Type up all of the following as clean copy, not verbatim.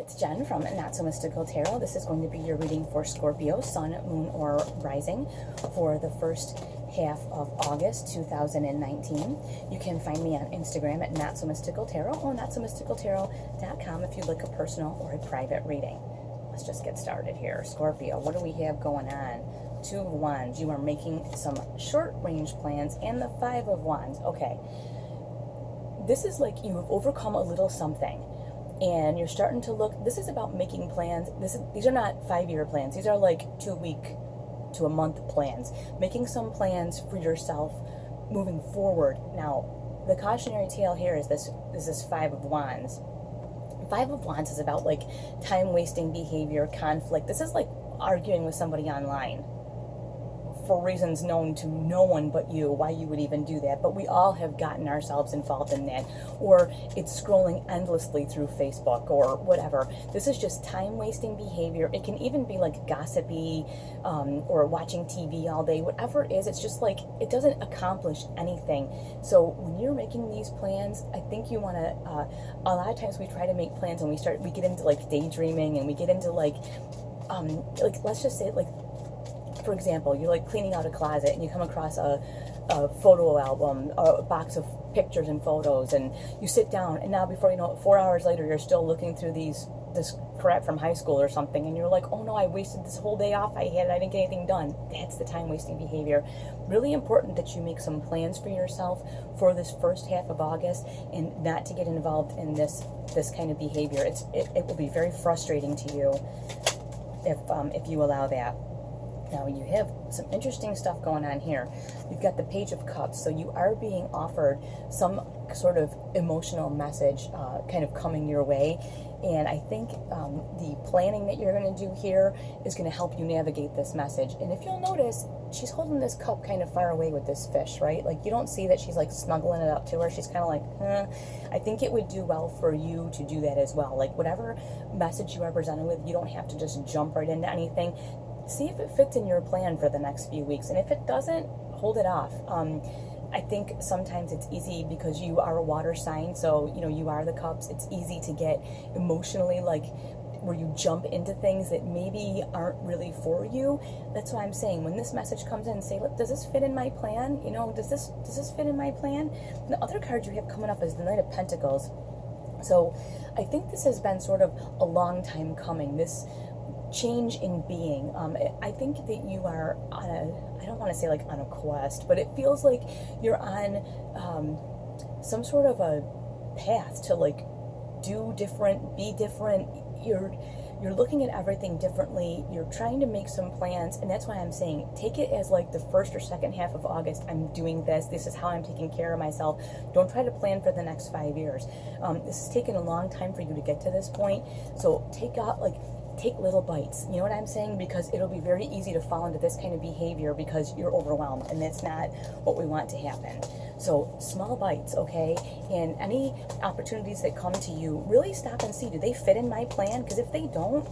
it's Jen from Not So Mystical Tarot. This is going to be your reading for Scorpio, Sun, Moon, or Rising for the first half of August 2019. You can find me on Instagram at Not So Mystical Tarot or notsomysticaltarot.com if you'd like a personal or a private reading. Let's just get started here. Scorpio, what do we have going on? Two of Wands. You are making some short-range plans, and the Five of Wands. Okay. This is like you have overcome a little something. And you're starting to look, this is about making plans. These are not 5-year plans. These are like 2-week to a month plans. Making some plans for yourself moving forward. Now, the cautionary tale here is this Five of Wands. Five of Wands is about like time-wasting behavior, conflict. This is like arguing with somebody online for reasons known to no one but you, why you would even do that. But we all have gotten ourselves involved in that. Or it's scrolling endlessly through Facebook or whatever. This is just time-wasting behavior. It can even be like gossipy or watching TV all day. Whatever it is, it's just like it doesn't accomplish anything. So when you're making these plans, I think you want to, a lot of times we try to make plans and we get into like daydreaming and we get into like let's just say like, for example, you're like cleaning out a closet and you come across a photo album, a box of pictures and photos, and you sit down, and now before you know it, 4 hours later, you're still looking through this crap from high school or something, and you're like, oh no, I wasted this whole day off I didn't get anything done. That's the time-wasting behavior. Really important that you make some plans for yourself for this first half of August and not to get involved in this kind of behavior. It will be very frustrating to you if you allow that. Now, you have some interesting stuff going on here. You've got the Page of Cups, so you are being offered some sort of emotional message kind of coming your way. And I think the planning that you're going to do here is going to help you navigate this message. And if you'll notice, she's holding this cup kind of far away with this fish, right? Like, you don't see that she's like snuggling it up to her. She's kind of like, I think it would do well for you to do that as well. Like, whatever message you are presented with, you don't have to just jump right into anything. See if it fits in your plan for the next few weeks. And if it doesn't, hold it off. I think sometimes it's easy because you are a water sign, so, you know, you are the cups. It's easy to get emotionally, like, where you jump into things that maybe aren't really for you. That's why I'm saying, when this message comes in, say, look, does this fit in my plan? You know, does this fit in my plan? And the other card you have coming up is the Knight of Pentacles. So I think this has been sort of a long time coming, this change in being. I think that you are on I don't want to say like on a quest, but it feels like you're on some sort of a path to like do different, be different. You're looking at everything differently. You're trying to make some plans, and that's why I'm saying take it as like the first or second half of August. I'm doing this. This is how I'm taking care of myself. Don't try to plan for the next 5 years. This has taken a long time for you to get to this point. So take little bites, you know what I'm saying? Because it'll be very easy to fall into this kind of behavior because you're overwhelmed, and that's not what we want to happen. So small bites, okay? And any opportunities that come to you, really stop and see, do they fit in my plan? Because if they don't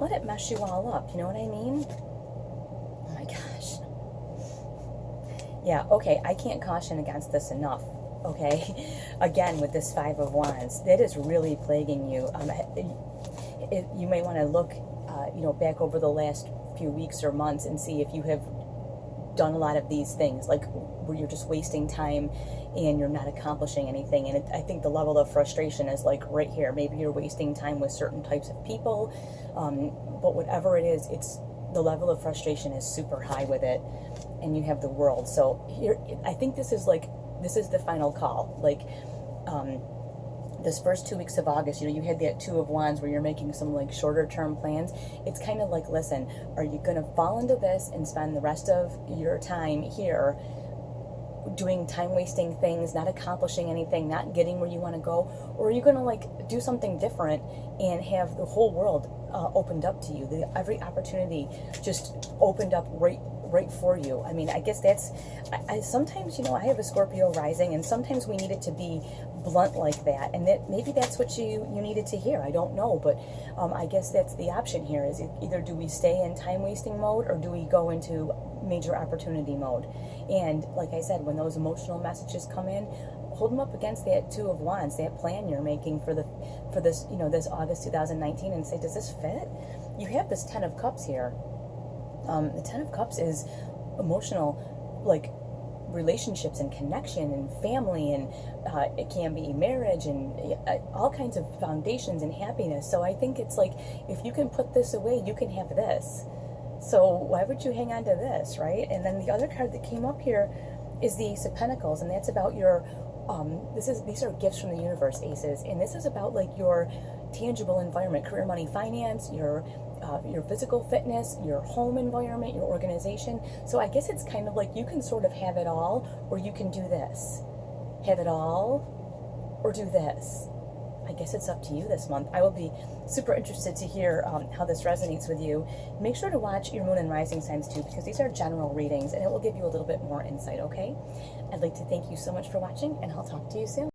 let it mess you all up, you know what I mean? Oh my gosh. Yeah, okay, I can't caution against this enough, okay? Again, with this Five of Wands, that is really plaguing you. You may want to look, back over the last few weeks or months and see if you have done a lot of these things, like where you're just wasting time and you're not accomplishing anything. And I think the level of frustration is like right here. Maybe you're wasting time with certain types of people, but whatever it is, the level of frustration is super high with it, and you have the World. So here, I think this is the final call. Like, this first 2 weeks of August, you had that Two of Wands where you're making some like shorter term plans. It's kind of like, listen, are you going to fall into this and spend the rest of your time here doing time-wasting things, not accomplishing anything, not getting where you want to go? Or are you going to like do something different and have the whole world opened up to you, every opportunity just opened up right for you? I mean, I guess that's, sometimes, I have a Scorpio rising, and sometimes we need it to be blunt like that, and that maybe that's what you needed to hear. I don't know, but I guess that's the option here, is either do we stay in time-wasting mode or do we go into major opportunity mode? And like I said, when those emotional messages come in, hold them up against that Two of Wands, that plan you're making for this, you know, this August 2019, and say, does this fit? You have this Ten of Cups here. The Ten of Cups is emotional, like, relationships and connection and family, and it can be marriage and all kinds of foundations and happiness. So I think it's like, if you can put this away, you can have this. So why would you hang on to this, right? And then the other card that came up here is the Ace of Pentacles, and that's about your these are gifts from the universe, aces, and this is about like your tangible environment, career, money, finance, your physical fitness, your home environment, your organization. So I guess it's kind of like you can sort of have it all, or you can do this. Have it all, or do this. I guess it's up to you this month. I will be super interested to hear how this resonates with you. Make sure to watch your moon and rising signs too, because these are general readings, and it will give you a little bit more insight, okay? I'd like to thank you so much for watching, and I'll talk to you soon.